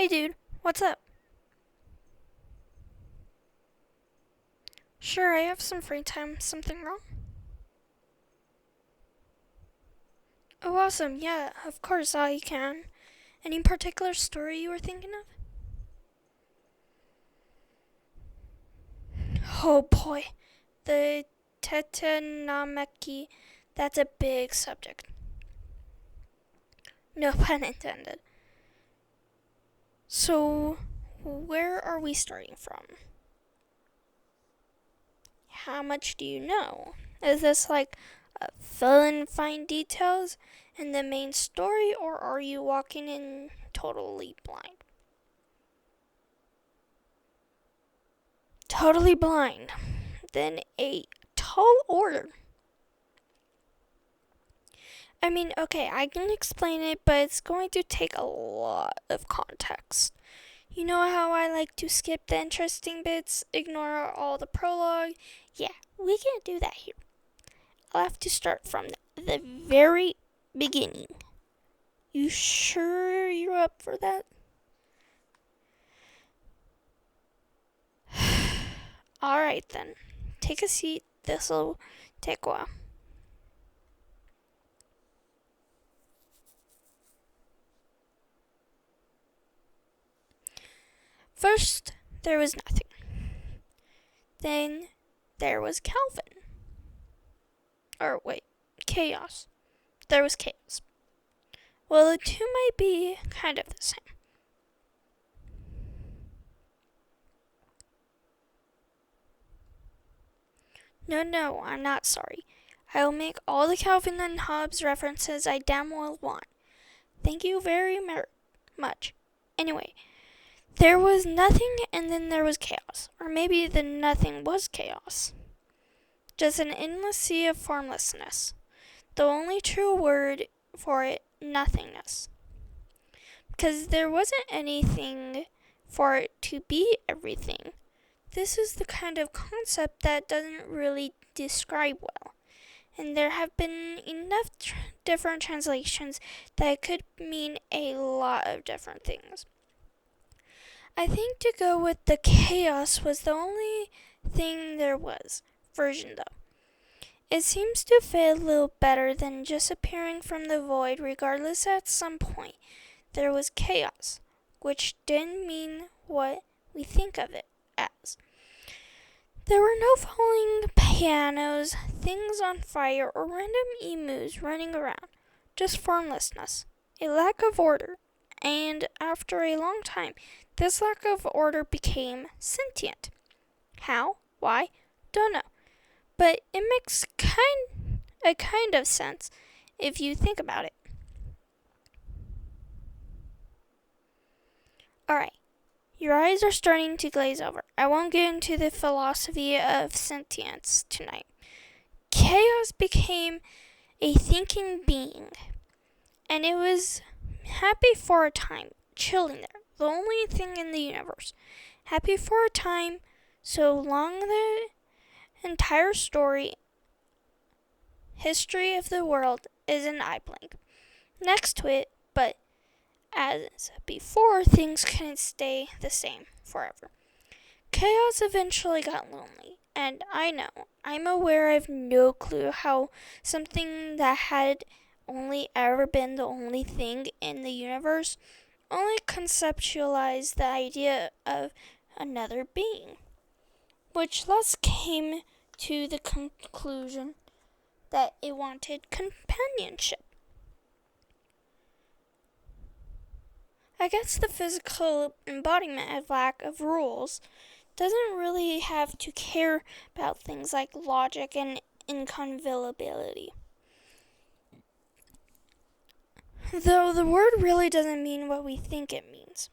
Hey dude, what's up? Sure, I have some free time. Something wrong? Oh, awesome. Yeah, of course I can. Any particular story you were thinking of? Oh boy, the Tetanameki. That's a big subject. No pun intended. So, where are we starting from? How much do you know? Is this like fill in fine details in the main story, or are you walking in totally blind? Totally blind. Then a tall order. I mean, okay, I can explain it, but it's going to take a lot of context. You know how I like to skip the interesting bits, ignore all the prologue? Yeah, we can't do that here. I'll have to start from the very beginning. You sure you're up for that? Alright then. Take a seat. This'll take a while. First, there was nothing. Then, there was Calvin. Or wait, chaos. There was chaos. Well, the two might be kind of the same. No, I'm not sorry. I will make all the Calvin and Hobbes references I damn well want. Thank you very much. Anyway, there was nothing and then there was chaos. Or maybe the nothing was chaos. Just an endless sea of formlessness. The only true word for it, nothingness. Because there wasn't anything for it to be everything. This is the kind of concept that doesn't really describe well. And there have been enough different translations that it could mean a lot of different things. I think to go with the chaos was the only thing there was version though. It seems to fit a little better than just appearing from the void. Regardless, at some point there was chaos, which didn't mean what we think of it as. There were no falling pianos, things on fire, or random emus running around. Just formlessness, a lack of order, and after a long time, this lack of order became sentient. How? Why? Don't know. But it makes a kind of sense if you think about it. Alright, your eyes are starting to glaze over. I won't get into the philosophy of sentience tonight. Chaos became a thinking being, and it was happy for a time, chilling there, the only thing in the universe. Happy for a time, so long the entire history of the world is an eye blink. Next to it, but as before, things couldn't stay the same forever. Chaos eventually got lonely, and I know, I'm aware I have no clue how something that had only ever been the only thing in the universe only conceptualized the idea of another being, which thus came to the conclusion that it wanted companionship. I guess the physical embodiment of lack of rules doesn't really have to care about things like logic and incontrovertibility. Though the word really doesn't mean what we think it means.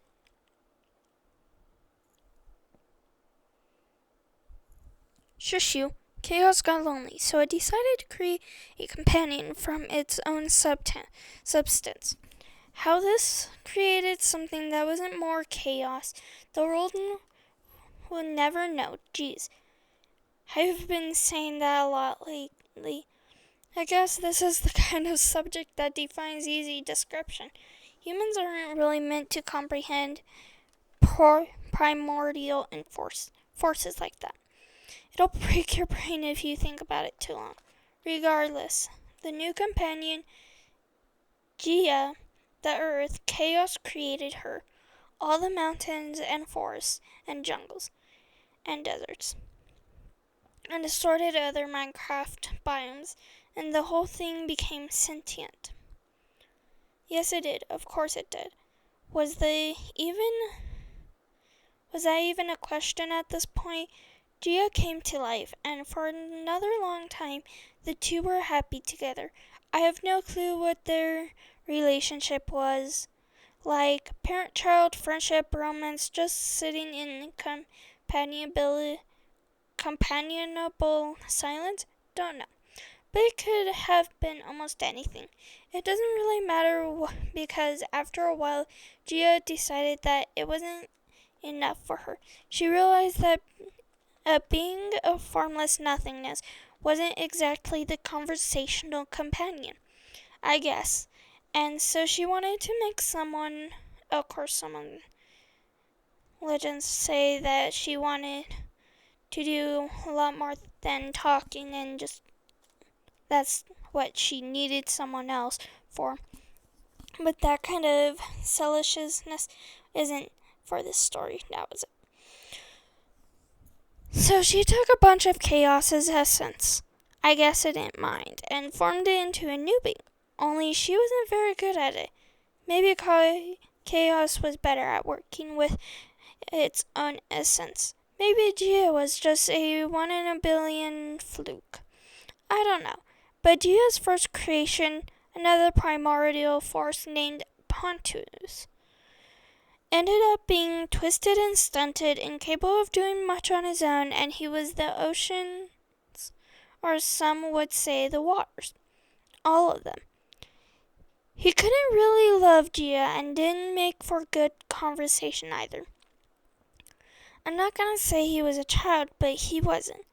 Shush you. Chaos got lonely, so it decided to create a companion from its own substance. How this created something that wasn't more chaos, the world will never know. Geez, I've been saying that a lot lately. I guess this is the kind of subject that defines easy description. Humans aren't really meant to comprehend primordial and forces like that. It'll break your brain if you think about it too long. Regardless, the new companion, Gia, the earth, chaos created her. All the mountains and forests and jungles and deserts and assorted other Minecraft biomes, and the whole thing became sentient. Yes, it did. Of course it did. Was that even a question at this point? Gia came to life, and for another long time, the two were happy together. I have no clue what their relationship was. Like parent-child, friendship, romance, just sitting in companionable silence? Don't know. But it could have been almost anything. It doesn't really matter because after a while, Gia decided that it wasn't enough for her. She realized that being a formless nothingness wasn't exactly the conversational companion, I guess. And so she wanted to make someone, of course, someone, legends say that she wanted to do a lot more than talking, and just that's what she needed someone else for. But that kind of selfishness isn't for this story now, is it? So she took a bunch of Chaos's essence, I guess it didn't mind, and formed it into a new being. Only she wasn't very good at it. Maybe Chaos was better at working with its own essence. Maybe Gia was just a 1 in a billion fluke. I don't know. But Gia's first creation, another primordial force named Pontus, ended up being twisted and stunted, incapable of doing much on his own, and he was the oceans, or some would say the waters. All of them. He couldn't really love Gia and didn't make for good conversation either. I'm not gonna say he was a child, but he wasn't.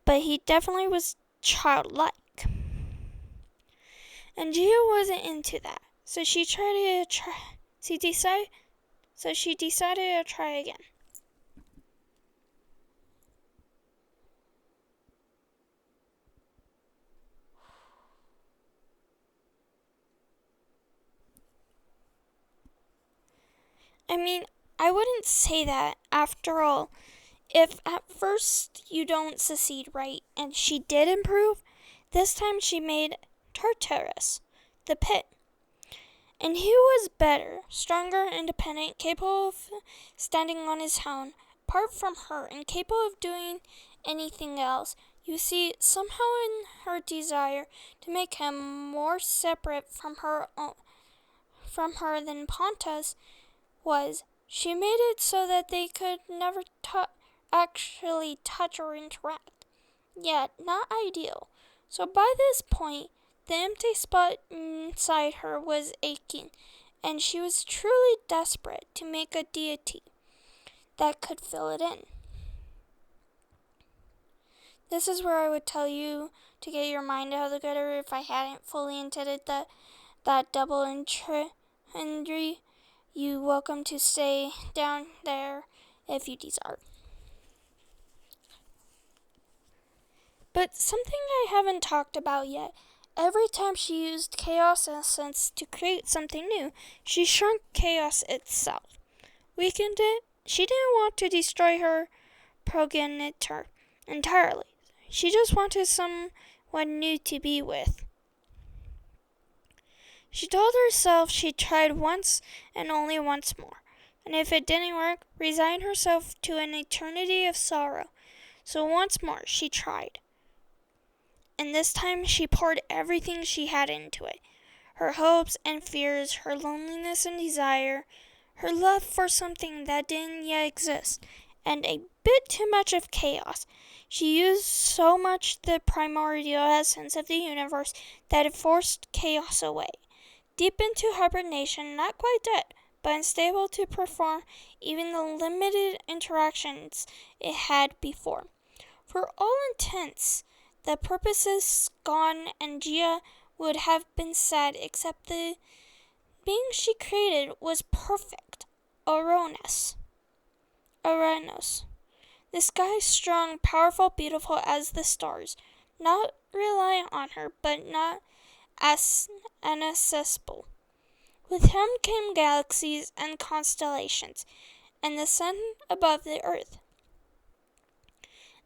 But he definitely was childlike. And Gia wasn't into that. So she decided to try again. I mean, I wouldn't say that. After all, if at first you don't succeed right, and she did improve, this time she made Tartarus, the pit. And he was better, stronger, independent, capable of standing on his own, apart from her, and capable of doing anything else. You see, somehow in her desire to make him more separate from her than Pontus was, she made it so that they could never actually touch or interact. Yet, not ideal. So by this point, the empty spot inside her was aching, and she was truly desperate to make a deity that could fill it in. This is where I would tell you to get your mind out of the gutter if I hadn't fully intended that double entry. You welcome to stay down there if you desire. But something I haven't talked about yet. Every time she used Chaos Essence to create something new, she shrunk Chaos itself, weakened it. She didn't want to destroy her progenitor entirely. She just wanted someone new to be with. She told herself she'd tried once and only once more, and if it didn't work, resign herself to an eternity of sorrow. So once more she tried. And this time she poured everything she had into it. Her hopes and fears, her loneliness and desire, her love for something that didn't yet exist, and a bit too much of chaos. She used so much the primordial essence of the universe that it forced chaos away. Deep into hibernation, not quite dead, but unstable to perform even the limited interactions it had before. For all intents, the purpose is gone, and Gia would have been sad except being she created was perfect. Uranus. The sky strong, powerful, beautiful as the stars. Not reliant on her, but not as inaccessible. With him came galaxies and constellations, and the sun above the earth.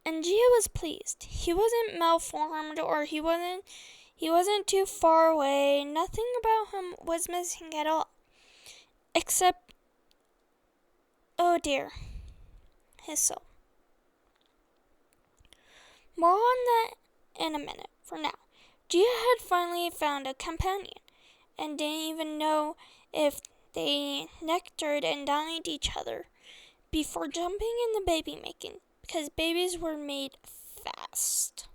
And Gia was pleased. He wasn't malformed, or he wasn't too far away. Nothing about him was missing at all. Except, oh dear, his soul. More on that in a minute. For now, Gia had finally found a companion, and didn't even know if they nectared and dined each other before jumping in the baby making, because babies were made fast.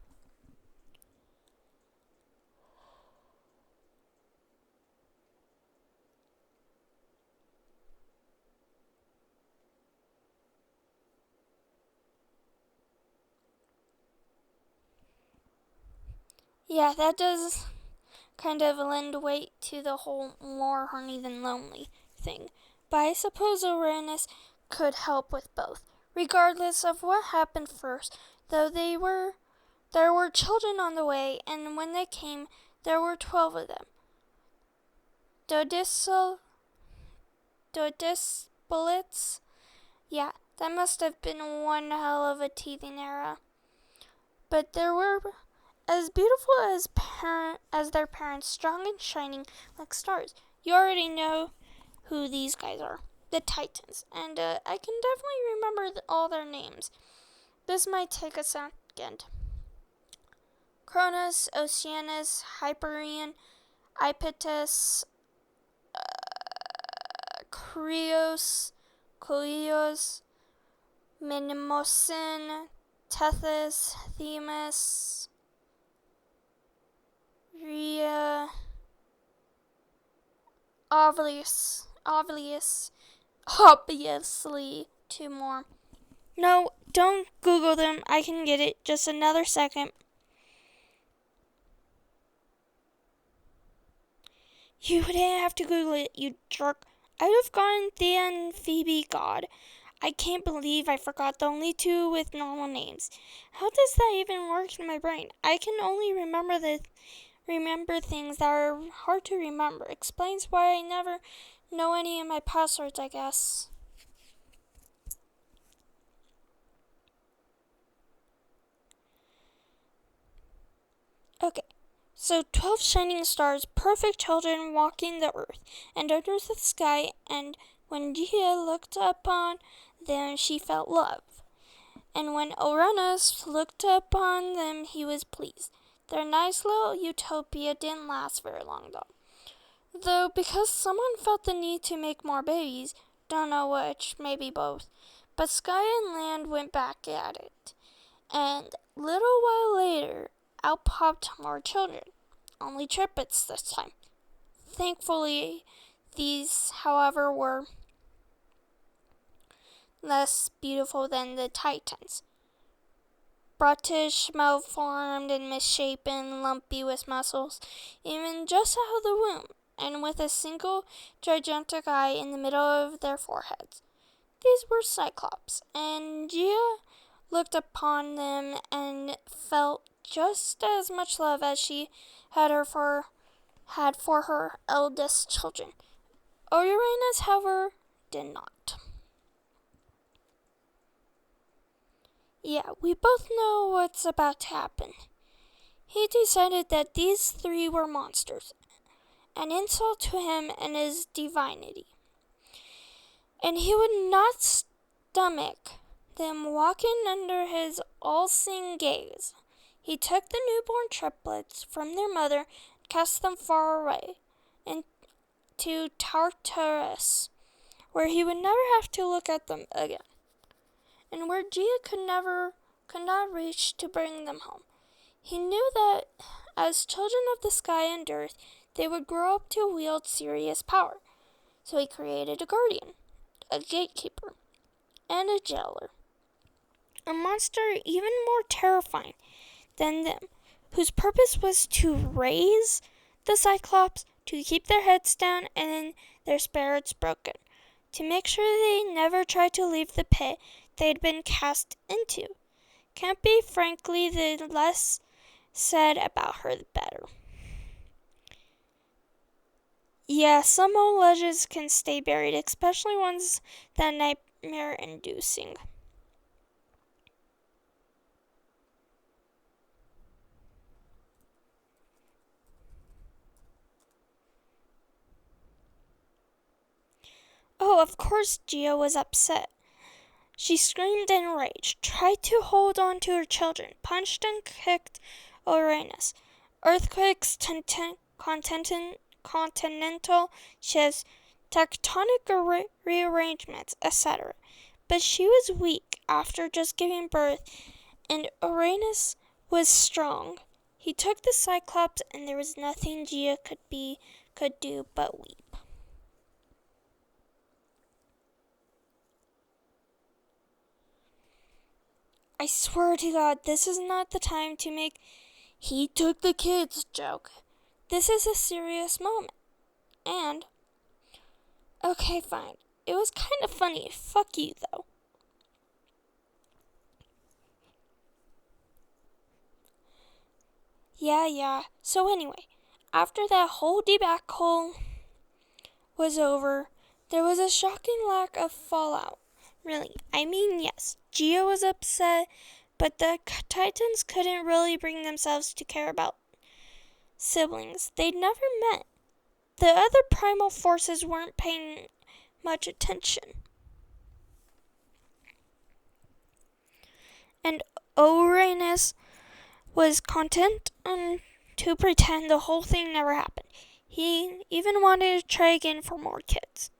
Yeah, that does kind of lend weight to the whole more horny than lonely thing. But I suppose awareness could help with both. Regardless of what happened first, though there were children on the way, and when they came, there were 12 of them. Dodispolits? Yeah, that must have been one hell of a teething era. But they were as beautiful as their parents, strong and shining like stars. You already know who these guys are, the Titans, and I can definitely remember all their names. This might take a second. Cronus, Oceanus, Hyperion, Ipetus, Krios, Minimosin, Tethys, Themis, Rhea, obviously, 2 more. No, don't Google them. I can get it. Just another second. You didn't have to Google it, you jerk. I would have gone Thea and Phoebe God. I can't believe I forgot the only 2 with normal names. How does that even work in my brain? I can only remember things that are hard to remember. Explains why I never know any of my passwords, I guess. Okay, so 12 shining stars, perfect children walking the earth, and under the sky, and when Gia looked upon them, she felt love. And when Uranus looked upon them, he was pleased. Their nice little utopia didn't last very long, though because someone felt the need to make more babies, don't know which, maybe both, but sky and land went back at it. And little while later, out popped more children, only triplets this time. Thankfully, these, however, were less beautiful than the Titans. Brutish, malformed, and misshapen, lumpy with muscles, even just out of the womb, and with a single gigantic eye in the middle of their foreheads. These were Cyclops, and Gia looked upon them and felt just as much love as she had for her eldest children. Uranus, however, did not. Yeah, we both know what's about to happen. He decided that these 3 were monsters, an insult to him and his divinity. And he would not stomach them walking under his all-seeing gaze. He took the newborn triplets from their mother and cast them far away into Tartarus, where he would never have to look at them again, and where Gia could not reach to bring them home. He knew that as children of the sky and earth, they would grow up to wield serious power. So he created a guardian, a gatekeeper, and a jailer. A monster even more terrifying than them, whose purpose was to raise the Cyclops to keep their heads down and their spirits broken, to make sure they never tried to leave the pit they'd been cast into. Can't be, frankly, the less said about her, the better. Yeah, some old legends can stay buried, especially ones that are nightmare-inducing. Oh, of course Gia was upset. She screamed in rage, tried to hold on to her children, punched and kicked Uranus. Earthquakes, continental shifts, tectonic rearrangements, etc. But she was weak after just giving birth, and Uranus was strong. He took the Cyclops, and there was nothing Gia could do but weep. I swear to God, this is not the time to make "he took the kids" joke. This is a serious moment. And, okay, fine. It was kind of funny. Fuck you, though. Yeah. So anyway, after that whole debacle was over, there was a shocking lack of fallout. Really. I mean, yes, Gia was upset, but the Titans couldn't really bring themselves to care about siblings they'd never met. The other primal forces weren't paying much attention. And Uranus was content to pretend the whole thing never happened. He even wanted to try again for more kids.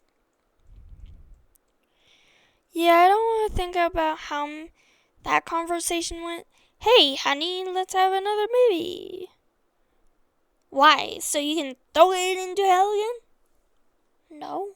Yeah, I don't want to think about how that conversation went. Hey, honey, let's have another movie. Why? So you can throw it into hell again? No.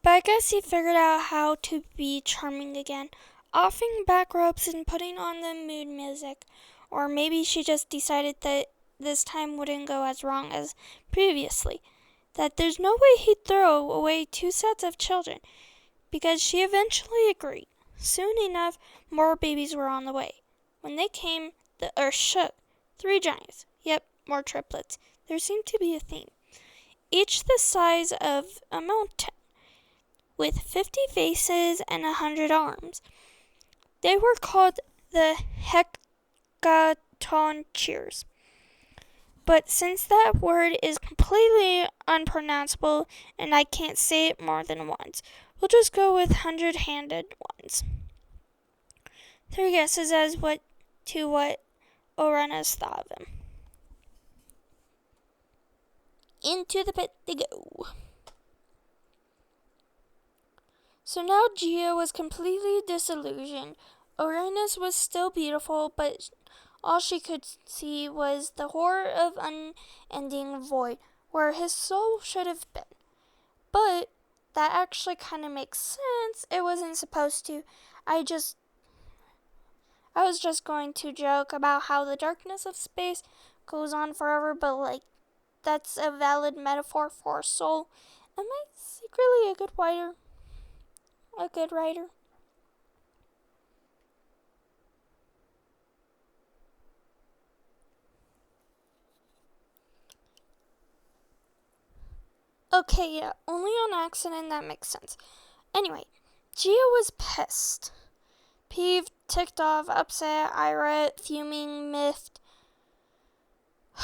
But I guess he figured out how to be charming again, offering back rubs and putting on the mood music. Or maybe she just decided that this time wouldn't go as wrong as previously. That there's no way he'd throw away 2 sets of children, because she eventually agreed. Soon enough, more babies were on the way. When they came, the earth shook. 3 giants. Yep, more triplets. There seemed to be a theme. Each the size of a mountain, with 50 faces and 100 arms. They were called the Hecatoncheers. But since that word is completely unpronounceable and I can't say it more than once, we'll just go with 100-handed ones. 3 guesses as to what Uranus thought of him. Into the pit they go. So now Gia was completely disillusioned. Uranus was still beautiful, but all she could see was the horror of unending void where his soul should have been. But that actually kind of makes sense. It wasn't supposed to. I was just going to joke about how the darkness of space goes on forever, but that's a valid metaphor for a soul. Am I secretly a good writer? A good writer? Okay, yeah, only on accident, that makes sense. Anyway, Gia was pissed. Peeved, ticked off, upset, irate, fuming, miffed.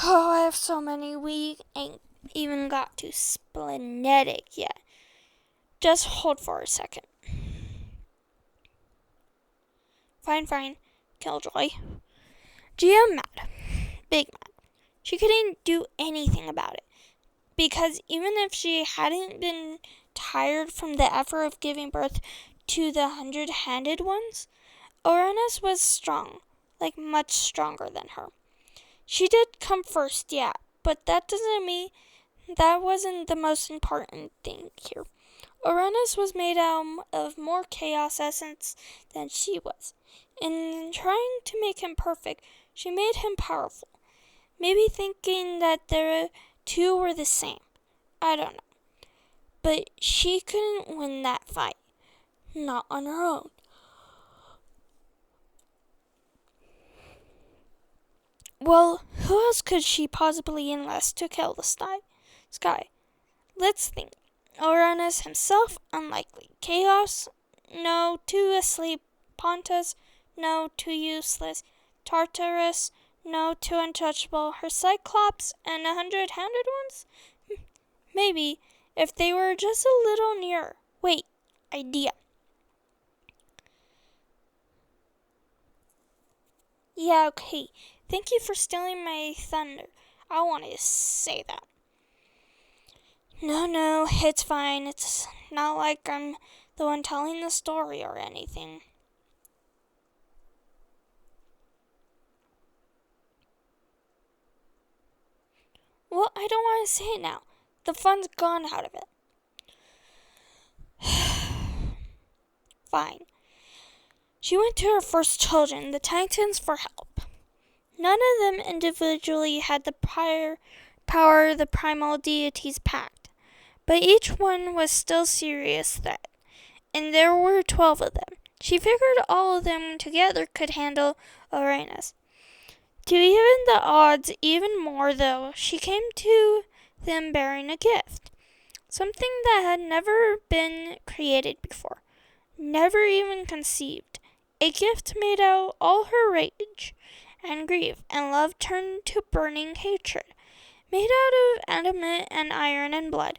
Oh, I have so many. We ain't even got to splenetic yet. Just hold for a second. Fine, fine, Killjoy. Gia mad. Big mad. She couldn't do anything about it. Because even if she hadn't been tired from the effort of giving birth to the 100-handed ones, Uranus was strong, like much stronger than her. She did come first, yeah, but that doesn't mean that wasn't the most important thing here. Uranus was made out of more chaos essence than she was. In trying to make him perfect, she made him powerful. Maybe thinking that the two were the same. I don't know. But she couldn't win that fight. Not on her own. Well, who else could she possibly enlist to kill the sky? Let's think. Uranus himself, unlikely. Chaos, no. Too asleep. Pontus, no. Too useless. Tartarus, no. Too untouchable. Her Cyclops and 100-handed ones? Maybe, if they were just a little nearer. Wait, idea. Yeah, okay. Thank you for stealing my thunder. I wanted to say that. No, it's fine. It's not like I'm the one telling the story or anything. Well, I don't want to say it now. The fun's gone out of it. Fine. She went to her first children, the Titans, for help. None of them individually had the power the primal deities packed, but each one was still serious threat, and there were 12 of them. She figured all of them together could handle Uranus. To even the odds even more, though, she came to them bearing a gift, something that had never been created before, never even conceived. A gift made out all her rage and grief and love turned to burning hatred, made out of adamant and iron and blood,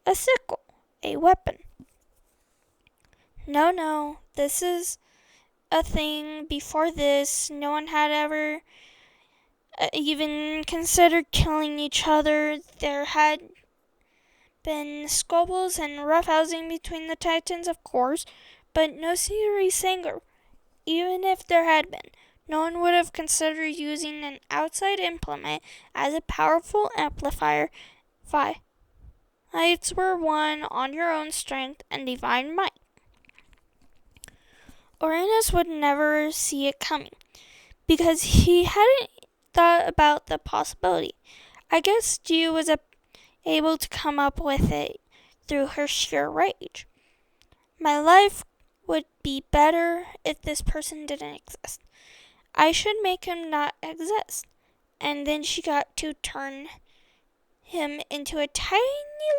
a sickle, a weapon. No, this is a thing. Before this, no one had ever even considered killing each other. There had been squabbles and roughhousing between the Titans, of course, but no serious anger. Even if there had been, no one would have considered using an outside implement as a powerful amplifier. Fights were won on your own strength and divine might. Uranus would never see it coming, because he hadn't thought about the possibility. I guess Gia was able to come up with it through her sheer rage. My life would be better if this person didn't exist. I should make him not exist. And then she got to turn him into a tiny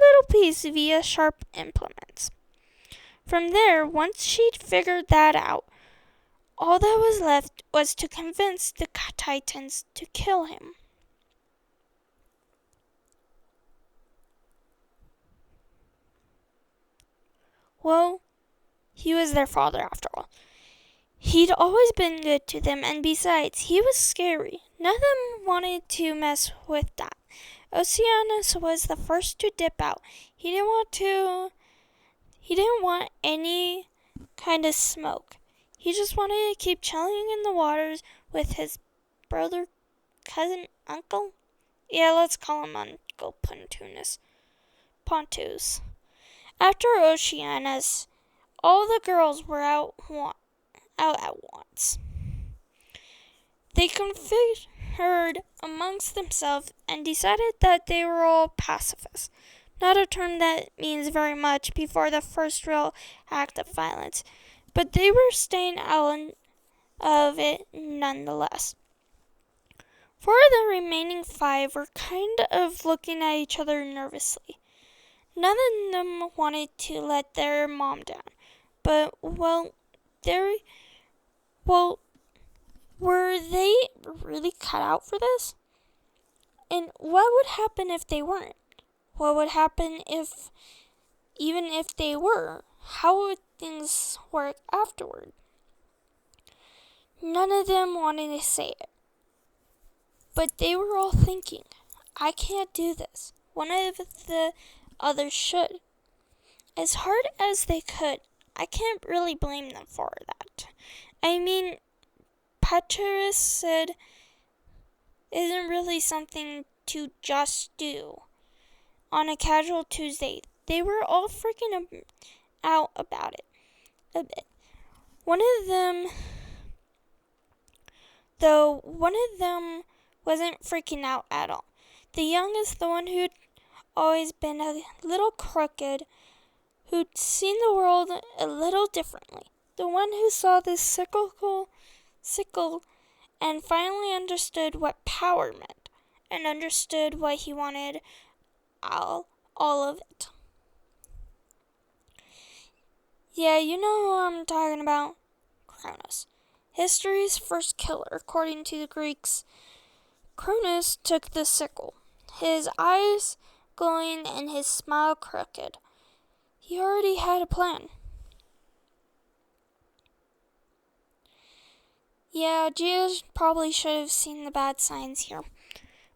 little piece via sharp implements. From there, once she'd figured that out, all that was left was to convince the Titans to kill him. Well, he was their father after all. He'd always been good to them, and besides, he was scary. None of them wanted to mess with that. Oceanus was the first to dip out. He didn't want any kind of smoke. He just wanted to keep chilling in the waters with his brother, cousin, uncle. Yeah, let's call him Uncle Pontus. After Oceanus, all the girls were out at once. They conferred amongst themselves and decided that they were all pacifists. Not a term that means very much before the first real act of violence, but they were staying out of it nonetheless. 4 of the remaining 5 were kind of looking at each other nervously. None of them wanted to let their mom down, but, were they really cut out for this? And what would happen if they weren't? What would happen even if they were? How would things work afterward? None of them wanted to say it. But they were all thinking, I can't do this. One of the others should. As hard as they could, I can't really blame them for that. I mean, patricide isn't really something to just do. On a casual Tuesday, they were all freaking out about it a bit. One of them wasn't freaking out at all. The youngest, the one who'd always been a little crooked, who'd seen the world a little differently. The one who saw this sickle and finally understood what power meant and understood what he wanted all of it. Yeah, you know who I'm talking about? Cronus. History's first killer, according to the Greeks. Cronus took the sickle, his eyes glowing and his smile crooked. He already had a plan. Yeah, Gia probably should have seen the bad signs here.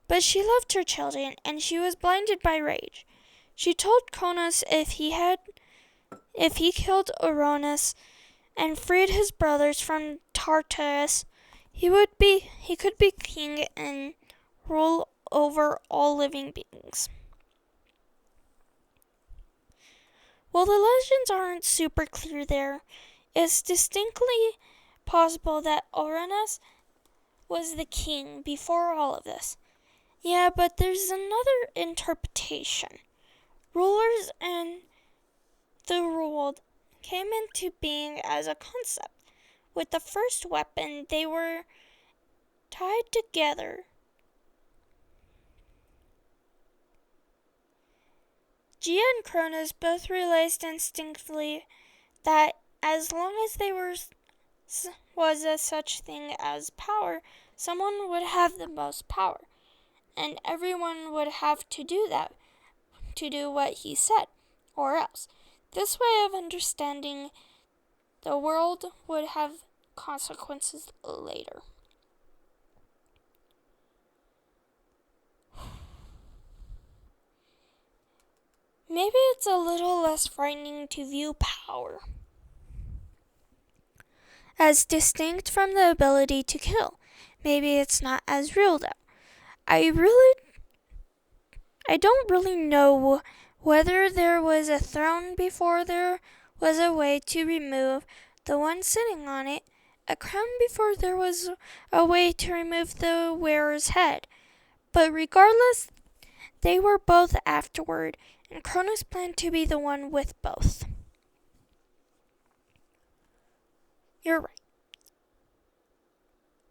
But she loved her children, and she was blinded by rage. She told Cronus if he killed Uranus and freed his brothers from Tartarus, he could be king and rule over all living beings. While the legends aren't super clear there, it's distinctly possible that Uranus was the king before all of this. Yeah, but there's another interpretation. Rulers and the ruled came into being as a concept. With the first weapon, they were tied together. Gia and Cronus both realized instinctively that as long as there was a such thing as power, someone would have the most power, and everyone would have to do what he said, or else. This way of understanding the world would have consequences later. Maybe it's a little less frightening to view power as distinct from the ability to kill. Maybe it's not as real though. I don't really know whether there was a throne before there was a way to remove the one sitting on it, a crown before there was a way to remove the wearer's head. But regardless, they were both afterward, and Cronus planned to be the one with both. You're right.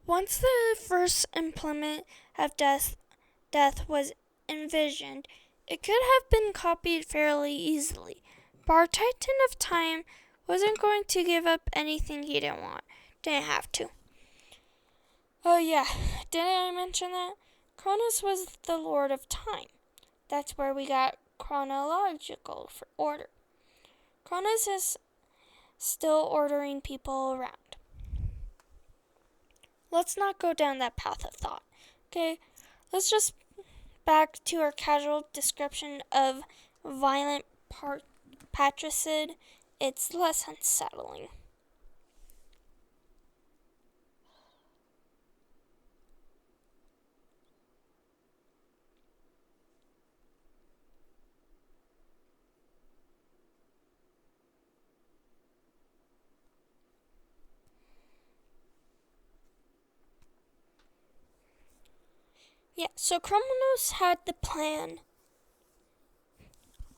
Once the first implement of death was envisioned, it could have been copied fairly easily. But our Titan of Time wasn't going to give up anything he didn't want. Didn't have to. Oh yeah, didn't I mention that? Cronus was the Lord of Time. That's where we got chronological order. Cronus is still ordering people around. Let's not go down that path of thought, okay? Let's just back to our casual description of violent patricide. It's less unsettling. Yeah, so Cronos had the plan.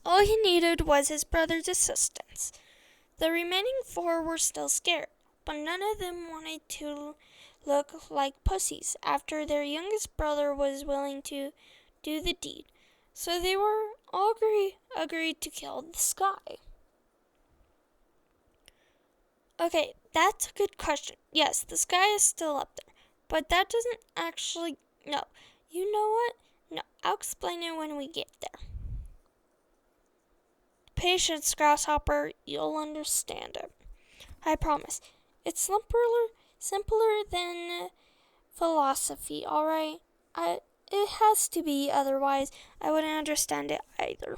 All he needed was his brother's assistance. The remaining 4 were still scared, but none of them wanted to look like pussies after their youngest brother was willing to do the deed. So they were all agreed to kill the sky. Okay, that's a good question. Yes, the sky is still up there, but that doesn't actually... No. You know what? No, I'll explain it when we get there. Patience, Grasshopper, you'll understand it. I promise. It's Simpler than philosophy, alright? It has to be, otherwise I wouldn't understand it either.